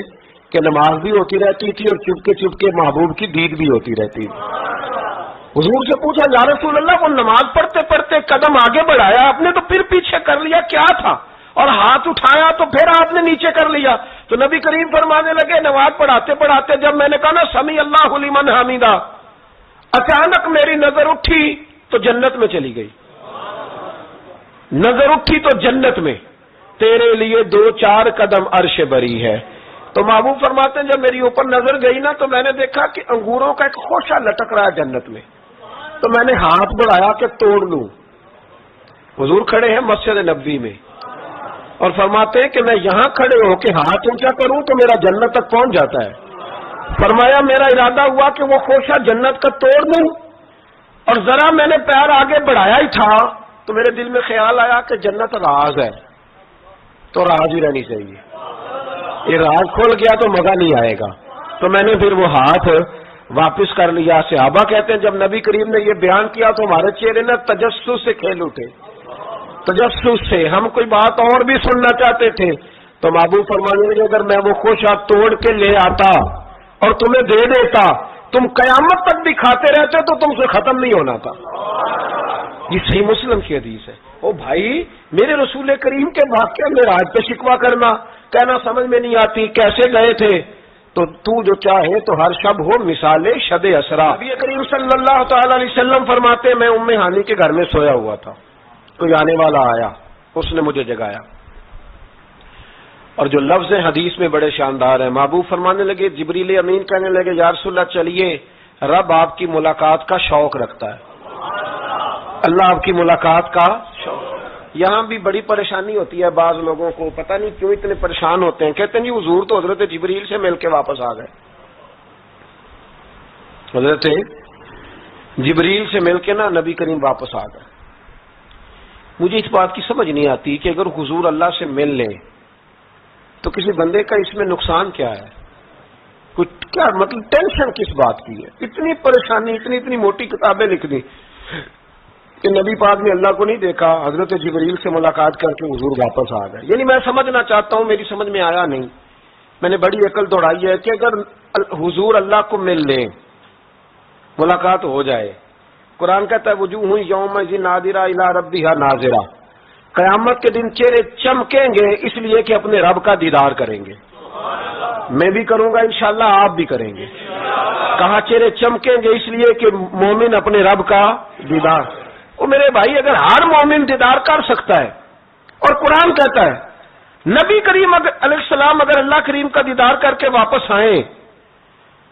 کہ نماز بھی ہوتی رہتی تھی اور چپ کے محبوب کی دید بھی ہوتی رہتی تھی. حضور سے پوچھا یا رسول اللہ، وہ نماز پڑھتے پڑھتے قدم آگے بڑھایا آپ نے تو پھر پیچھے کر لیا، کیا تھا؟ اور ہاتھ اٹھایا تو پھر آپ نے نیچے کر لیا. تو نبی کریم فرمانے لگے نماز پڑھاتے پڑھاتے جب میں نے کہا نا سمیع اللہ لمن حمیدہ، اچانک میری نظر اٹھی تو جنت میں چلی گئی. نظر اٹھی تو جنت میں، تیرے لیے 2-4 قدم عرش بری ہے. تو محبوب فرماتے ہیں جب میری اوپر نظر گئی نا تو میں نے دیکھا کہ انگوروں کا ایک خوشہ لٹک رہا ہے جنت میں. تو میں نے ہاتھ بڑھایا کہ توڑ لوں. حضور کھڑے ہیں مسجد نبوی میں اور فرماتے ہیں کہ میں یہاں کھڑے ہو کے ہاتھ اونچا کروں تو میرا جنت تک پہنچ جاتا ہے. فرمایا میرا ارادہ ہوا کہ وہ خوشہ جنت کا توڑ دوں، اور ذرا میں نے پیر آگے بڑھایا ہی تھا تو میرے دل میں خیال آیا کہ جنت راز ہے تو راز ہی رہنی چاہیے. یہ راز کھول گیا تو مزہ نہیں آئے گا. تو میں نے پھر وہ ہاتھ واپس کر لیا. صحابہ کہتے ہیں جب نبی کریم نے یہ بیان کیا تو ہمارے چہرے نے تجسس سے کھیل اٹھے. تجسس سے ہم کوئی بات اور بھی سننا چاہتے تھے. تو محبوب فرمانے لگے اگر میں وہ خوشہ توڑ کے لے آتا اور تمہیں دے دیتا، تم قیامت تک بھی کھاتے رہتے تو تم سے ختم نہیں ہونا تھا. یہ صحیح مسلم کی حدیث ہے. او بھائی، میرے رسول کریم کے واقعہ میں راج پہ شکوہ کرنا، کہنا سمجھ میں نہیں آتی کیسے گئے تھے. تو جو چاہے تو ہر شب ہو مثال شب اسرا. نبی کریم صلی اللہ تعالی علیہ وسلم فرماتے میں ام ہانی کے گھر میں سویا ہوا تھا، کوئی آنے والا آیا، اس نے مجھے جگایا. اور جو لفظ حدیث میں بڑے شاندار ہیں. محبوب فرمانے لگے جبریل امین کہنے لگے یا رسول اللہ چلیے، رب آپ کی ملاقات کا شوق رکھتا ہے. اللہ آپ کی ملاقات کا شوق. یہاں بھی بڑی پریشانی ہوتی ہے بعض لوگوں کو، پتہ نہیں کیوں اتنے پریشان ہوتے ہیں. کہتے ہیں جی حضور تو حضرت جبریل سے مل کے واپس آ گئے. حضرت جبریل سے مل کے نا نبی کریم واپس آ گئے. مجھے اس بات کی سمجھ نہیں آتی کہ اگر حضور اللہ سے مل لیں تو کسی بندے کا اس میں نقصان کیا ہے؟ کچھ کیا مطلب ٹینشن کس بات کی ہے؟ اتنی پریشانی، اتنی موٹی کتابیں لکھ دی کہ نبی پاک نے اللہ کو نہیں دیکھا، حضرت جبریل سے ملاقات کر کے حضور واپس آ گئے. یعنی میں سمجھنا چاہتا ہوں، میری سمجھ میں آیا نہیں. میں نے بڑی عقل دوڑائی ہے کہ اگر حضور اللہ کو مل لیں، ملاقات ہو جائے، قرآن کہتا ہے وجوہ یومئذ ناظرہ الی ربہا ناظرہ، قیامت کے دن چہرے چمکیں گے اس لیے کہ اپنے رب کا دیدار کریں گے. میں بھی کروں گا انشاءاللہ، آپ بھی کریں گے. کہا چہرے چمکیں گے اس لیے کہ مومن اپنے رب کا دیدار. وہ میرے بھائی اگر ہر مومن دیدار کر سکتا ہے اور قرآن کہتا ہے نبی کریم علیہ السلام اگر اللہ کریم کا دیدار کر کے واپس آئیں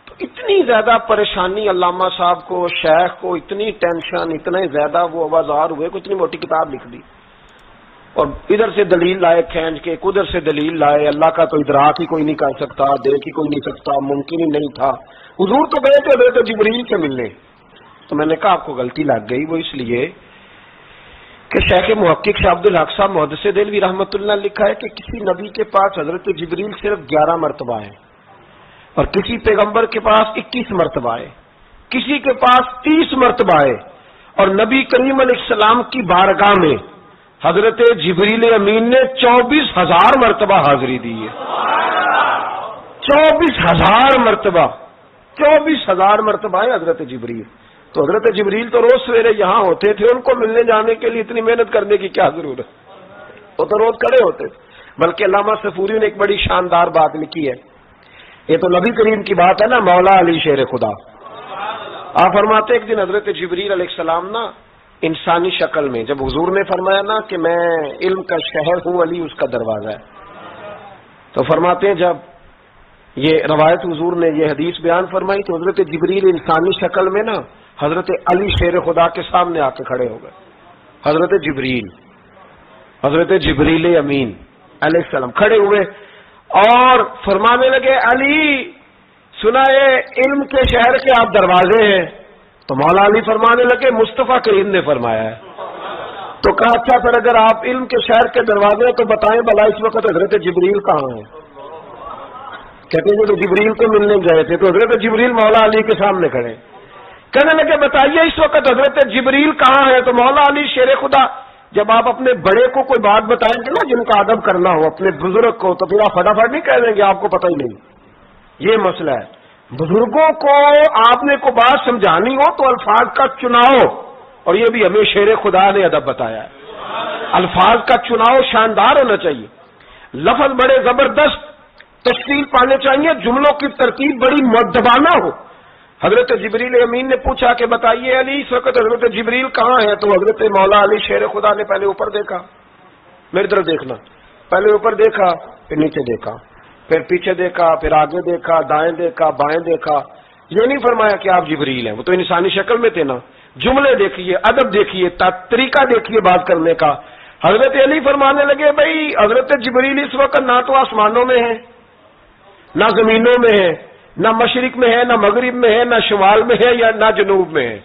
تو اتنی زیادہ پریشانی علامہ صاحب کو، شیخ کو اتنی ٹینشن، اتنے زیادہ وہ آوازار ہوئے کہ اتنی موٹی کتاب لکھ دی اور ادھر سے دلیل لائے کھینچ کے، ادھر سے دلیل لائے. اللہ کا تو ادراک ہی کوئی نہیں کر سکتا، دیکھ ہی کوئی نہیں سکتا، ممکن ہی نہیں تھا. حضور تو گئے تھے حضرت جبریل سے ملنے. تو میں نے کہا آپ کو غلطی لگ گئی. وہ اس لیے کہ شیخ محقق شاہ عبد الحق صاحب محدث دہلوی رحمۃ اللہ نے لکھا ہے کہ کسی نبی کے پاس حضرت جبریل صرف 11 مرتبہ ہے اور کسی پیغمبر کے پاس 21 مرتبہ ہے، کسی کے پاس 30 مرتبہ ہے. اور نبی کریم علیہ السلام کی بارگاہ میں حضرت جبریل امین نے 24,000 مرتبہ حاضری دی ہے. 24,000 مرتبہ، 24,000 مرتبہ ہے حضرت جبریل. تو حضرت جبریل تو روز سویرے یہاں ہوتے تھے، ان کو ملنے جانے کے لیے اتنی محنت کرنے کی کیا ضرورت؟ وہ تو روز کھڑے ہوتے تھے. بلکہ علامہ صفوری نے ایک بڑی شاندار بات لکھی ہے یہ تو نبی کریم کی بات ہے نا، مولا علی شیر خدا۔ آپ فرماتے ایک دن حضرت جبریل علیہ السلام نا انسانی شکل میں، جب حضور نے فرمایا نا کہ میں علم کا شہر ہوں، علی اس کا دروازہ ہے، تو فرماتے ہیں جب یہ روایت حضور نے یہ حدیث بیان فرمائی تو حضرت جبریل انسانی شکل میں نا حضرت علی شیر خدا کے سامنے آ کے کھڑے ہو گئے۔ حضرت جبریل امین علیہ السلام کھڑے ہوئے اور فرمانے لگے علی سنا ہے علم کے شہر کے آپ دروازے ہیں، تو مولا علی فرمانے لگے مصطفیٰ کریم نے فرمایا ہے۔ تو کہا اچھا پھر اگر آپ علم کے شہر کے دروازے ہیں تو بتائیں بھلا اس وقت حضرت جبریل کہاں ہیں؟ کہتے ہیں تو جبریل کو ملنے گئے تھے، تو حضرت جبریل مولا علی کے سامنے کھڑے، کہنے لگے بتائیے اس وقت حضرت جبریل کہاں ہے؟ تو مولا علی شیر خدا جب آپ اپنے بڑے کو کوئی بات بتائیں گے نا جن کا ادب کرنا ہو اپنے بزرگ کو، تو پھر آپ فٹافٹ نہیں کہہ دیں گے آپ کو پتہ ہی نہیں۔ یہ مسئلہ ہے، بزرگوں کو آپ نے کوئی بات سمجھانی ہو تو الفاظ کا چناؤ، اور یہ بھی ہمیں شیر خدا نے ادب بتایا ہے، الفاظ کا چناؤ شاندار ہونا چاہیے، لفظ بڑے زبردست تشکیل پانے چاہیے، جملوں کی ترتیب بڑی مؤدبانہ ہو۔ حضرت جبریل امین نے پوچھا کہ بتائیے علی اس وقت حضرت جبریل کہاں ہے؟ تو حضرت مولا علی شیر خدا نے پہلے اوپر دیکھا، میری طرف دیکھنا، پہلے اوپر دیکھا، پھر نیچے دیکھا، پھر پیچھے دیکھا، پھر آگے دیکھا، دائیں دیکھا، بائیں دیکھا۔ یہ نہیں فرمایا کہ آپ جبریل ہیں، وہ تو انسانی شکل میں تھے نا۔ جملے دیکھیے، ادب دیکھیے، طریقہ دیکھیے بات کرنے کا۔ حضرت علی فرمانے لگے بھائی حضرت جبریل اس وقت نہ تو آسمانوں میں ہے، نہ زمینوں میں ہے، نہ مشرق میں ہے، نہ مغرب میں ہے، نہ شمال میں ہے، یا نہ جنوب میں ہے۔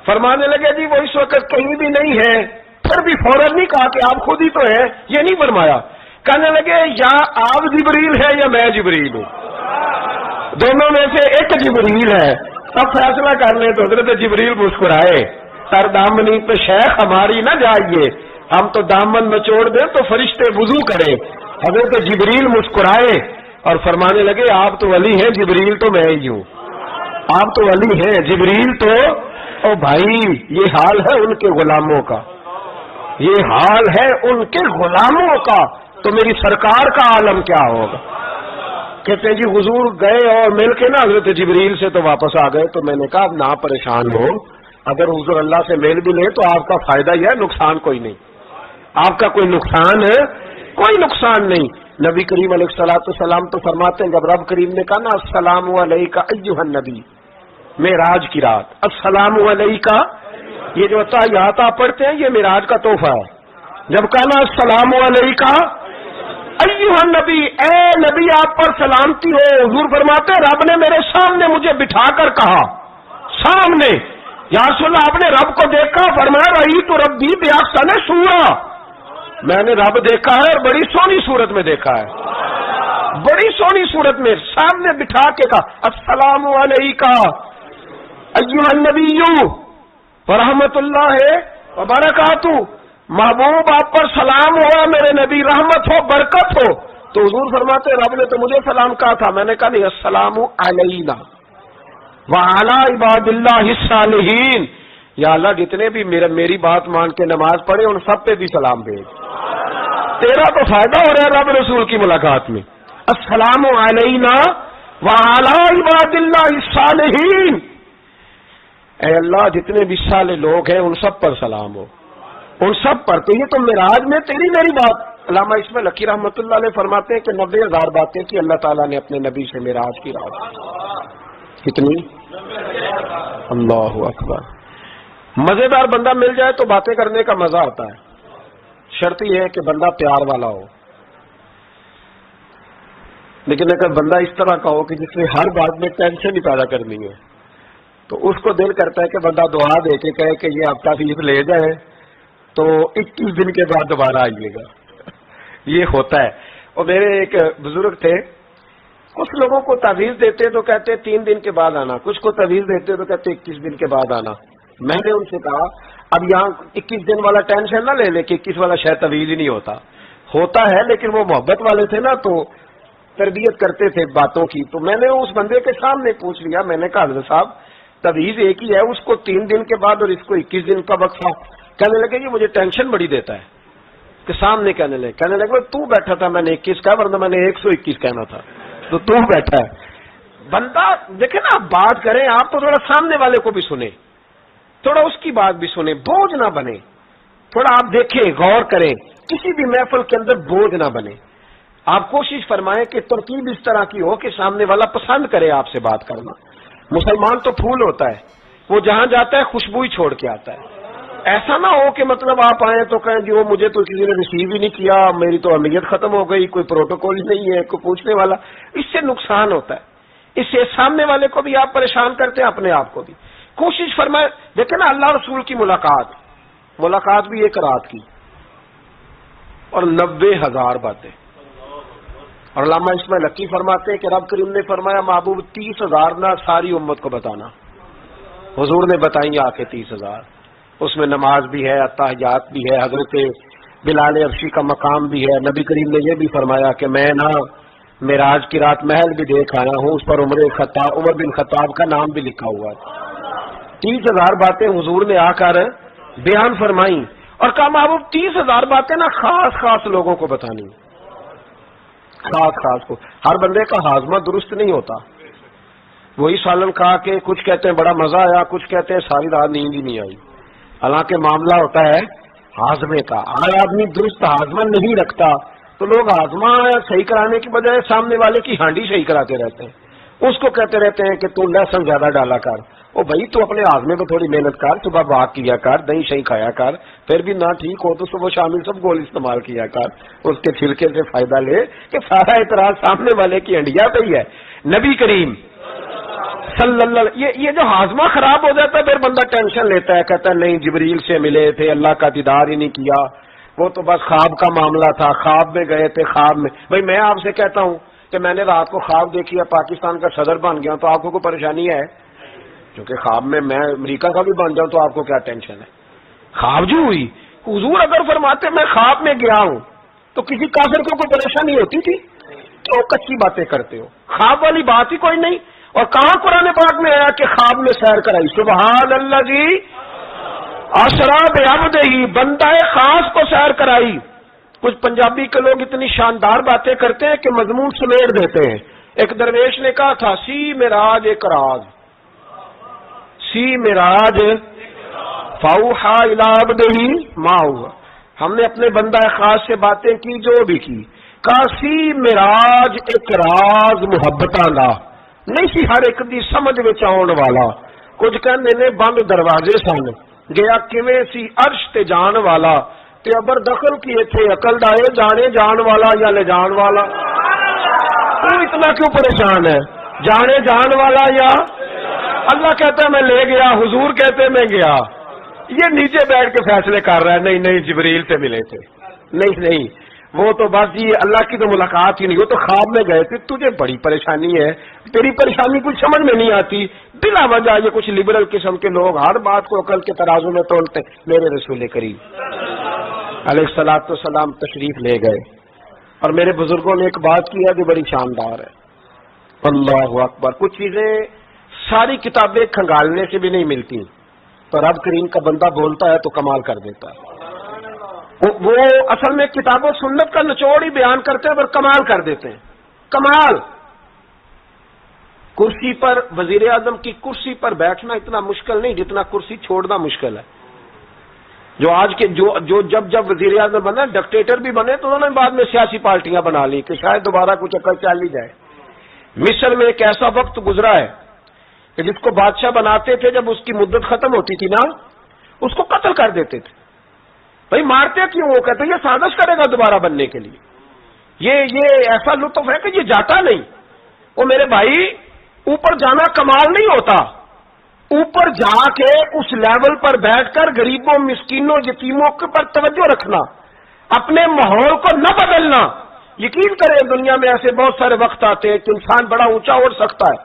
فرمانے لگے جی وہ اس وقت کہیں بھی نہیں ہے، پھر بھی فوراً نہیں کہا کہ آپ خود ہی تو ہیں، یہ نہیں فرمایا۔ کہنے لگے یا آپ جبریل ہے یا میں جبریل ہوں، دونوں میں سے ایک جبریل ہے، اب فیصلہ کر لیں۔ تو حضرت جبریل مسکرائے، سر دامنی پہ شیخ ہماری نہ جائیے، ہم تو دامن نچوڑ دیں تو فرشتے وضو کریں۔ حضرت جبریل مسکرائے اور فرمانے لگے آپ تو ولی ہیں، جبریل تو میں ہی ہوں، آپ تو ولی ہیں، جبریل تو او بھائی یہ حال ہے ان کے غلاموں کا، یہ حال ہے ان کے غلاموں کا، تو میری سرکار کا عالم کیا ہوگا؟ کہتے ہیں جی حضور گئے اور مل کے نا حضرت جبریل سے تو واپس آ گئے۔ تو میں نے کہا اب نہ پریشان ہو، اگر حضور اللہ سے مل بھی لے تو آپ کا فائدہ ہی ہے، نقصان کوئی نہیں، آپ کا کوئی نقصان ہے، کوئی نقصان نہیں۔ نبی کریم علیہ السلام تو فرماتے ہیں جب رب کریم نے کہا نا السلام علیکہ ایھا النبی، معراج کی رات، السلام علیکہ، یہ جو تحیات آپ پڑھتے ہیں یہ معراج کا تحفہ ہے۔ جب کہا نا السلام علیکہ ایھا النبی، اے نبی آپ پر سلامتی ہو، حضور فرماتے ہیں رب نے میرے سامنے مجھے بٹھا کر کہا، سامنے یا رسول اللہ آپ نے رب کو دیکھا؟ فرمایا رأیت ربی بأحسن صورۃ، میں نے رب دیکھا ہے اور بڑی سونی صورت میں دیکھا ہے، بڑی سونی صورت میں سامنے بٹھا کے کہا السلام علیکہ ایھا النبی ورحمۃ اللہ وبرکاتہ، محبوب آپ پر سلام ہوا میرے نبی، رحمت ہو برکت ہو۔ تو حضور فرماتے رب نے تو مجھے سلام کہا تھا، میں نے کہا نہیں السلام علینا وعلی عباد اللہ الصالحین، یا اللہ جتنے بھی میری بات مان کے نماز پڑھے ان سب پہ بھی سلام بھیج، تیرا تو فائدہ ہو رہا ہے رب رسول کی ملاقات میں۔ السلام علینا وعلی عباد اللہ الصالحین، اے اللہ جتنے بھی صالح لوگ ہیں ان سب پر سلام ہو، ان سب پر۔ تو یہ تو معراج میں تیری میری بات، علامہ اسماعیل حقی رحمۃ اللہ علیہ فرماتے ہیں کہ 90,000 باتیں کی اللہ تعالیٰ نے اپنے نبی سے معراج کی رات، کتنی؟ اللہ اکبر۔ مزیدار بندہ مل جائے تو باتیں کرنے کا مزہ آتا ہے، شرط یہ ہے کہ بندہ پیار والا ہو، لیکن اگر بندہ اس طرح کا ہو کہ جس نے ہر بات میں ٹینشن ہی پیدا کرنی ہے تو اس کو دل کرتا ہے کہ بندہ دعا دے کے کہے کہ یہ ہفتہ فیس لے جائے تو 21 دن کے بعد دوبارہ آئیے گا، یہ ہوتا ہے۔ اور میرے ایک بزرگ تھے، کچھ لوگوں کو تعویذ دیتے تو کہتے 3 دن کے بعد آنا، کچھ کو تعویذ دیتے تو کہتے 21 دن کے بعد آنا۔ میں نے ان سے کہا اب یہاں 21 دن والا ٹینشن نہ لے لے کہ 21 والا شاید تعویذ ہی نہیں ہوتا ہے، لیکن وہ محبت والے تھے نا تو تربیت کرتے تھے باتوں کی۔ تو میں نے اس بندے کے سامنے پوچھ لیا، میں نے کہا حضرت صاحب تعویذ ایک ہی ہے، اس کو 3 دن کے بعد اور اس کو 21 دن کا وقفہ۔ کہنے لگے یہ مجھے ٹینشن بڑی دیتا ہے کہ سامنے کہنے لگے تو بیٹھا تھا میں نے 21 کہا ورنہ میں نے 121 کہنا تھا۔ تو بیٹھا ہے بندہ. دیکھیں نا آپ بات کریں آپ تو تھوڑا سامنے والے کو بھی سنیں, تھوڑا اس کی بات بھی سنیں, بوجھ نہ بنے. تھوڑا آپ دیکھیں غور کریں, کسی بھی محفل کے اندر بوجھ نہ بنے. آپ کوشش فرمائیں کہ ترکیب اس طرح کی ہو کہ سامنے والا پسند کرے آپ سے بات کرنا. مسلمان تو پھول ہوتا ہے, وہ جہاں جاتا ہے خوشبو ہی چھوڑ کے آتا ہے. ایسا نہ ہو کہ مطلب آپ آئیں تو کہیں جی وہ مجھے تو کسی نے ریسیو ہی نہیں کیا, میری تو اہمیت ختم ہو گئی, کوئی پروٹوکول ہی نہیں ہے, کوئی پوچھنے والا. اس سے نقصان ہوتا ہے, اس سے سامنے والے کو بھی آپ پریشان کرتے ہیں, اپنے آپ کو بھی. کوشش فرمائے. دیکھیں نا اللہ رسول کی ملاقات بھی ایک رات کی اور 90,000 باتیں. اور علامہ اسماعیل حقی فرماتے ہیں کہ رب کریم نے فرمایا محبوب 30,000 نہ ساری امت کو بتانا. حضور نے بتائیں آ کے 30,000. اس میں نماز بھی ہے, اتحیات بھی ہے, حضرت بلال حبشی کا مقام بھی ہے. نبی کریم نے یہ بھی فرمایا کہ میں نا معراج کی رات محل بھی دیکھ آیا ہوں, اس پر عمر بن خطاب کا نام بھی لکھا ہوا ہے. 30,000 باتیں حضور نے آ کر بیان فرمائی اور کہا محبوب 30,000 باتیں نا خاص لوگوں کو بتانی, خاص کو. ہر بندے کا ہاضمہ درست نہیں ہوتا. وہی سالن کہا کہ کچھ کہتے ہیں بڑا مزہ آیا, کچھ کہتے ہیں ساری رات نیند ہی نہیں آئی. حالانکہ معاملہ ہوتا ہے ہاضمے کا. ہر آدمی درست ہاضمہ نہیں رکھتا تو لوگ ہاضمہ صحیح کرانے کی بجائے سامنے والے کی ہانڈی صحیح کراتے رہتے ہیں. اس کو کہتے رہتے ہیں کہ تو لہسن زیادہ ڈالا کر. او بھائی تو اپنے ہاضمے پہ تھوڑی محنت کر, صبح واک کیا کر, دہی شہی کھایا کر, پھر بھی نہ ٹھیک ہو تو صبح شامل سب گول استعمال کیا کر, اس کے چھلکے سے فائدہ لے. کہ سارا اعتراض سامنے والے کی ہنڈیا پہ ہی ہے. نبی کریم صلی اللہ یہ جو ہاضمہ خراب ہو جاتا ہے پھر بندہ ٹینشن لیتا ہے, کہتا ہے نہیں جبریل سے ملے تھے, اللہ کا دیدار ہی نہیں کیا, وہ تو بس خواب کا معاملہ تھا, خواب میں گئے تھے. خواب میں بھائی میں آپ سے کہتا ہوں کہ میں نے رات کو خواب دیکھی ہے پاکستان کا صدر بن گیا, تو آپ کو کوئی پریشانی ہے؟ کیونکہ خواب میں امریکہ کا بھی بن جاؤں تو آپ کو کیا ٹینشن ہے؟ خواب جو ہوئی. حضور اگر فرماتے میں خواب میں گیا ہوں تو کسی کافر کو کوئی پریشانی ہوتی تھی؟ کیوں کچی باتیں کرتے ہو؟ خواب والی بات ہی کوئی نہیں. اور کہاں قرآن پاک میں آیا کہ خواب میں سیر کرائی؟ سبحان اللہ جی اسرا بعبدہ, بندہ خاص کو سیر کرائی. کچھ پنجابی کے لوگ اتنی شاندار باتیں کرتے ہیں کہ مضمون سمیٹ دیتے ہیں. ایک درویش نے کہا تھا سی معراج ایک راز, سی معراج فاوحا الی عبدہ ما ہوا. ہم نے اپنے بندہ خاص سے باتیں کی جو بھی کی. کہا سی معراج ایک راز محبتاں دا نہیں سی ہر ایک دی سمجھ وچ آਉਣ والا. کچھ کہندے نے بند دروازے سن, گیا کیویں سی عرش تے جان والا, تے ابر دخل کیے تھے عقل دائے جانے جان والا یا لے جان والا. تو اتنا کیوں پریشان ہے؟ جانے جان والا یا اللہ کہتا ہے میں لے گیا, حضور کہتے میں گیا. یہ نیچے بیٹھ کے فیصلے کر رہا ہے نہیں جبریل سے ملے تھے. نہیں وہ تو بس یہ اللہ کی تو ملاقات ہی نہیں, وہ تو خواب میں گئے تھے. تجھے بڑی پریشانی ہے, تیری پریشانی کچھ سمجھ میں نہیں آتی. بلا وجہ یہ کچھ لبرل قسم کے لوگ ہر بات کو عقل کے ترازو میں تولتے. میرے رسول کریم علیہ الصلوۃ والسلام تشریف لے گئے اور میرے بزرگوں نے ایک بات کی ہے جو بڑی شاندار ہے. اللہ اکبر. کچھ چیزیں ساری کتابیں کھنگالنے سے بھی نہیں ملتی, تو رب کریم کا بندہ بولتا ہے تو کمال کر دیتا ہے. وہ اصل میں کتاب و سنت کا نچوڑ ہی بیان کرتے ہیں اور کمال کر دیتے ہیں. کمال. کرسی پر وزیر اعظم کی کرسی پر بیٹھنا اتنا مشکل نہیں جتنا کرسی چھوڑنا مشکل ہے. جو آج کے جب وزیر اعظم بنا ڈکٹیٹر بھی بنے تو انہوں نے بعد میں سیاسی پارٹیاں بنا لی کہ شاید دوبارہ کچھ عقل چل ہی جائے. مصر میں ایک ایسا وقت گزرا ہے کہ جس کو بادشاہ بناتے تھے جب اس کی مدت ختم ہوتی تھی نا اس کو قتل کر دیتے تھے. بھائی مارتے کیوں؟ وہ کہتے یہ سازش کرے گا دوبارہ بننے کے لیے. یہ ایسا لطف ہے کہ یہ جاتا نہیں. وہ میرے بھائی اوپر جانا کمال نہیں ہوتا, اوپر جا کے اس لیول پر بیٹھ کر غریبوں مسکینوں یتیموں کے پر توجہ رکھنا, اپنے ماحول کو نہ بدلنا. یقین کریں دنیا میں ایسے بہت سارے وقت آتے ہیں کہ انسان بڑا اونچا اڑ سکتا ہے,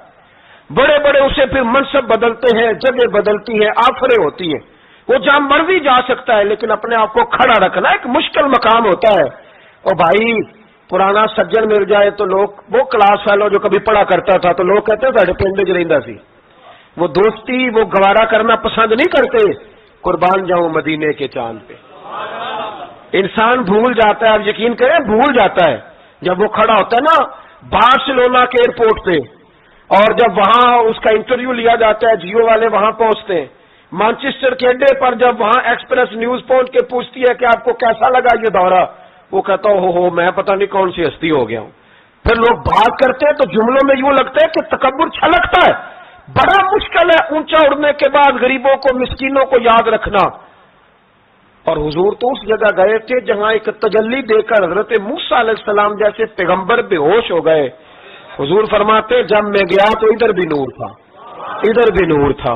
بڑے اسے پھر منصب بدلتے ہیں, جگہ بدلتی ہیں, آفریں ہوتی ہیں, وہ جہاں مرضی جا سکتا ہے, لیکن اپنے آپ کو کھڑا رکھنا ایک مشکل مقام ہوتا ہے. اور بھائی پرانا سجن مل جائے تو لوگ, وہ کلاس فیلو جو کبھی پڑھا کرتا تھا تو لوگ کہتے ہیں ساڈے پنڈ وچ رہندا سی, وہ دوستی وہ گوارا کرنا پسند نہیں کرتے. قربان جاؤں مدینے کے چاند پہ. انسان بھول جاتا ہے, آپ یقین کریں بھول جاتا ہے. جب وہ کھڑا ہوتا ہے نا بارسلونا کے ایئرپورٹ پہ، اور جب وہاں اس کا انٹرویو لیا جاتا ہے، جیو والے وہاں پہنچتے ہیں، مانچسٹر کے اڈے پر جب وہاں ایکسپریس نیوز پہنچ کے پوچھتی ہے کہ آپ کو کیسا لگا یہ دورہ، وہ کہتا ہو میں پتہ نہیں کون سی ہستی ہو گیا ہوں۔ پھر لوگ بات کرتے ہیں تو جملوں میں یوں لگتا ہے کہ تکبر چھلکتا ہے۔ بڑا مشکل ہے اونچا اڑنے کے بعد غریبوں کو، مسکینوں کو یاد رکھنا۔ اور حضور تو اس جگہ گئے تھے جہاں ایک تجلی دے کر حضرت موسیٰ علیہ السلام جیسے پیغمبر بے ہوش ہو گئے۔ حضور فرماتے جب میں گیا تو ادھر بھی نور تھا، ادھر بھی نور تھا،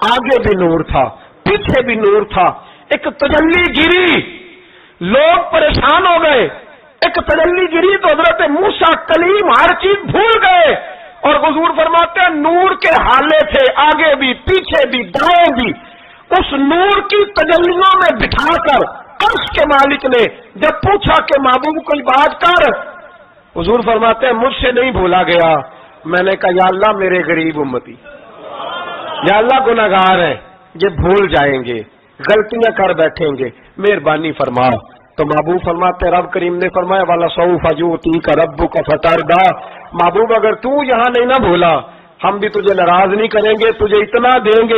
آگے بھی نور تھا، پیچھے بھی نور تھا۔ ایک تجلی گری، لوگ پریشان ہو گئے۔ ایک تجلی گری تو حضرت موسیٰ کلیم ہر چیز بھول گئے، اور حضور فرماتے ہیں نور کے حالے تھے، آگے بھی پیچھے بھی دائیں بھی۔ اس نور کی تجلیوں میں بٹھا کر عرش کے مالک نے جب پوچھا کہ محبوب کوئی بات کر، حضور فرماتے ہیں مجھ سے نہیں بھولا گیا۔ میں نے کہا یا اللہ میرے غریب امتی، یا اللہ گناہگار ہیں، یہ بھول جائیں گے، غلطیاں کر بیٹھیں گے، مہربانی فرما۔ تو محبوب فرماتے ہیں رب کریم نے فرمایا وَلَسَوْفَ يُعْطِيكَ رَبُّكَ فَتَرْضَىٰ، محبوب اگر تو یہاں نہیں نہ بھولا ہم بھی تجھے ناراض نہیں کریں گے، تجھے اتنا دیں گے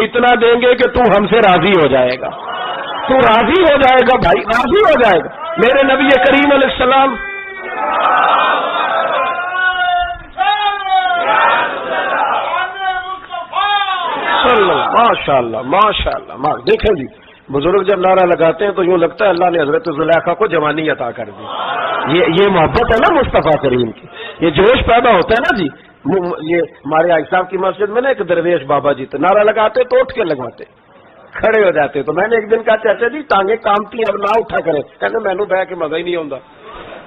کہ تو ہم سے راضی ہو جائے گا، تو راضی ہو جائے گا بھائی، راضی ہو جائے گا۔ میرے نبی کریم علیہ السلام ماشاء اللہ دیکھیں جی، بزرگ جب نعرہ لگاتے ہیں تو یوں لگتا ہے اللہ نے حضرت زلیخا کو جوانی عطا کر دی۔ یہ محبت ہے نا مصطفیٰ کریم کی، یہ جوش پیدا ہوتا ہے نا جی۔ یہ ہمارے حاج صاحب کی مسجد میں نا ایک درویش بابا جی تھے، نعرہ لگاتے تو اٹھ کے لگاتے، کھڑے ہو جاتے۔ تو میں نے ایک دن کہا چاچا جی ٹانگیں کامتی اب نہ اٹھا کرے، کہتے میں نے بہ کے مزہ ہی نہیں آتا۔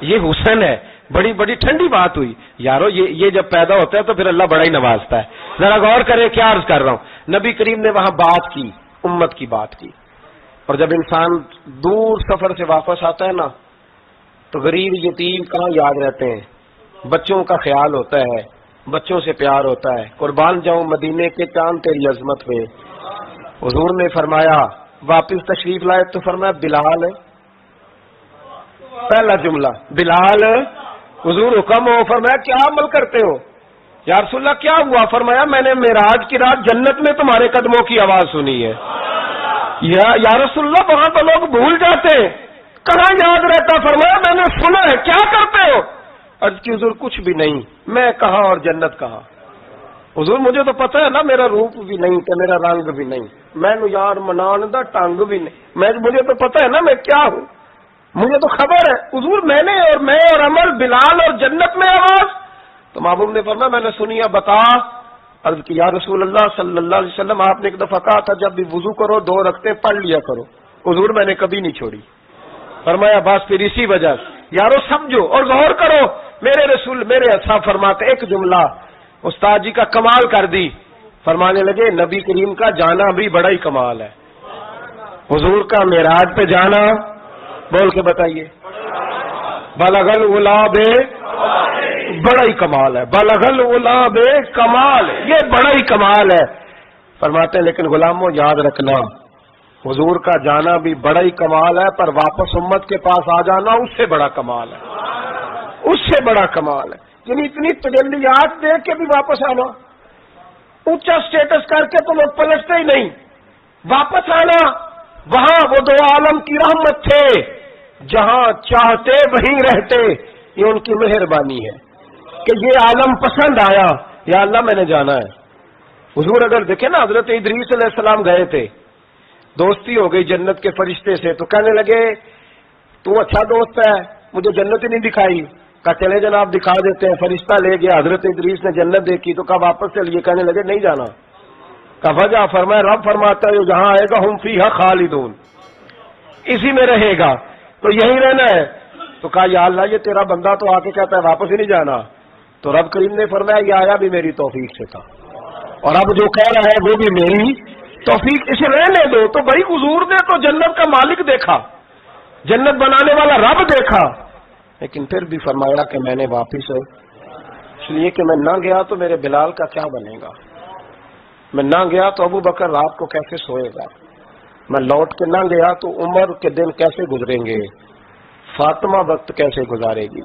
یہ حسن ہے، بڑی بڑی ٹھنڈی بات ہوئی یارو، یہ جب پیدا ہوتا ہے تو پھر اللہ بڑا ہی نوازتا ہے۔ ذرا غور کرے کیا عرض کر رہا ہوں، نبی کریم نے وہاں بات کی، امت کی بات کی۔ اور جب انسان دور سفر سے واپس آتا ہے نا تو غریب یتیم کہاں یاد رہتے ہیں، بچوں کا خیال ہوتا ہے، بچوں سے پیار ہوتا ہے۔ قربان جاؤں مدینے کے چاند تیری عظمت پہ۔ حضور نے فرمایا واپس تشریف لائے تو فرمایا بلال ہے، پہلا جملہ بلال، حضور حکم ہو، فرمایا کیا عمل کرتے ہو؟ یا رسول اللہ کیا ہوا؟ فرمایا میں نے معراج کی رات جنت میں تمہارے قدموں کی آواز سنی ہے۔ یا رسول اللہ وہاں تو لوگ بھول جاتے ہیں، کہاں یاد رہتا؟ فرمایا میں نے سنا ہے، کیا کرتے ہو؟ عرض کی حضور کچھ بھی نہیں، میں کہاں اور جنت کہاں؟ حضور مجھے تو پتہ ہے نا میرا روپ بھی نہیں کہ میرا رنگ بھی نہیں، میں نو یار منان دا ٹنگ بھی نہیں، مجھے تو پتہ ہے نا میں کیا ہوں، مجھے تو خبر ہے۔ حضور میں اور عمل، بلال اور جنت میں آواز۔ تو محبوب نے فرمایا میں نے سنی ہے، بتا۔ عرض کی یا رسول اللہ صلی اللہ علیہ وسلم آپ نے ایک دفعہ کہا تھا جب بھی وضو کرو 2 رکعتیں پڑھ لیا کرو، حضور میں نے کبھی نہیں چھوڑی۔ فرمایا بس پھر اسی وجہ سے یارو سمجھو اور غور کرو، میرے رسول میرے اصحاب فرماتے ایک جملہ استاد جی کا کمال کر دی، فرمانے لگے نبی کریم کا جانا بھی بڑا ہی کمال ہے۔ حضور کا معراج پہ جانا، بول کے بتائیے، بلغ العلا بے، بڑا ہی کمال ہے، بلغ العلا بے کمال، یہ بڑا ہی کمال ہے۔ فرماتے ہیں لیکن غلاموں یاد رکھنا حضور کا جانا بھی بڑا ہی کمال ہے، پر واپس امت کے پاس آ جانا اس سے بڑا کمال ہے، اس سے بڑا کمال ہے۔ یعنی اتنی تجلیات دیکھ کے بھی واپس آنا، اونچا سٹیٹس کر کے تو لوگ پلٹتے ہی نہیں، واپس آنا، وہاں وہ 2 عالم کی رحمت تھے، جہاں چاہتے وہیں رہتے، یہ ان کی مہربانی ہے کہ یہ عالم پسند آیا، یا اللہ میں نے جانا ہے۔ حضور اگر دیکھیں نا حضرت ادریس علیہ السلام گئے تھے، دوستی ہو گئی جنت کے فرشتے سے، تو کہنے لگے تو اچھا دوست ہے، مجھے جنت ہی نہیں دکھائی۔ کہا چلے جناب دکھا دیتے ہیں، فرشتہ لے گیا، حضرت ادریس نے جنت دیکھی تو کہا واپس چلیے، کہنے لگے نہیں جانا۔ کہا وجہ؟ فرمایا رب فرماتا ہے جہاں آئے گا ہم فیہا خالدون، اسی میں رہے گا، تو یہیں رہنا ہے۔ تو کہا یا اللہ یہ تیرا بندہ تو آ کے کہتا ہے واپس ہی نہیں جانا، تو رب کریم نے فرمایا یہ آیا بھی میری توفیق سے تھا، اور اب جو کہہ رہا ہے وہ بھی میری توفیق، اسے رہنے دو۔ تو بھائی حضور نے تو جنت کا مالک دیکھا، جنت بنانے والا رب دیکھا، لیکن پھر بھی فرمایا کہ میں نے واپس، اس لیے کہ میں نہ گیا تو میرے بلال کا کیا بنے گا، میں نہ گیا تو ابو بکر رات کو کیسے سوئے گا، میں لوٹ کے نہ گیا تو عمر کے دن کیسے گزریں گے، فاطمہ وقت کیسے گزارے گی۔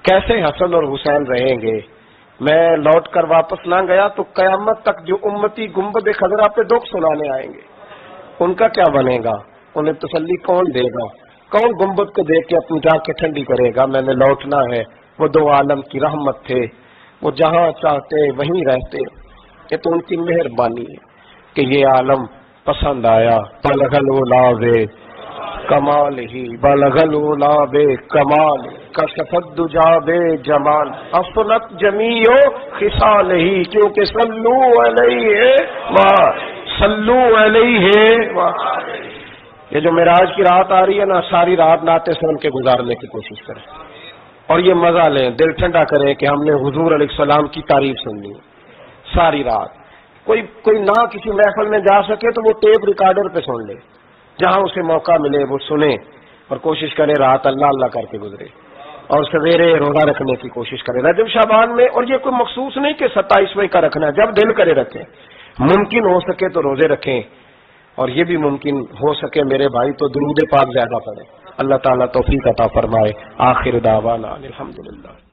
کیسے حسن اور حسین رہیں گے؟ میں لوٹ کر واپس نہ گیا تو قیامت تک جو امتی گنبد خضرا پہ دکھ سنانے آئیں گے، ان کا کیا بنے گا؟ انہیں تسلی کون دے گا؟ کون گنبد کو دیکھ کے اپنی آنکھیں ٹھنڈی کرے گا؟ میں نے لوٹنا ہے۔ وہ دو عالم کی رحمت تھے، وہ جہاں چاہتے وہیں رہتے۔ یہ تو ان کی مہربانی ہے کہ یہ عالم پسند آیا۔ بلغ العلا بے کمال ہی، بلغ العلا بے کمال، کشفت دجا بے جمال، افنت جمیع خصال ہی، کیونکہ صلو علیہ صلو علیہ۔ یہ جو معراج کی رات آ رہی ہے نا، ساری رات نعتیں سن کے گزارنے کی کوشش کریں اور یہ مزہ لیں، دل ٹھنڈا کریں کہ ہم نے حضور علیہ السلام کی تعریف سننی ساری رات۔ کوئی نہ کسی محفل میں جا سکے تو وہ ٹیپ ریکارڈر پہ سن لے، جہاں اسے موقع ملے وہ سنے، اور کوشش کرے رات اللہ اللہ کر کے گزرے، اور سویرے روزہ رکھنے کی کوشش کرے رجب شعبان میں۔ اور یہ کوئی مخصوص نہیں کہ 27ویں کا رکھنا ہے، جب دل کرے رکھیں۔ ممکن ہو سکے تو روزے رکھیں، اور یہ بھی ممکن ہو سکے میرے بھائی تو درود پاک زیادہ پڑھیں۔ اللہ تعالیٰ توفیق عطا فرمائے۔ آخر دعوانا الحمدللہ۔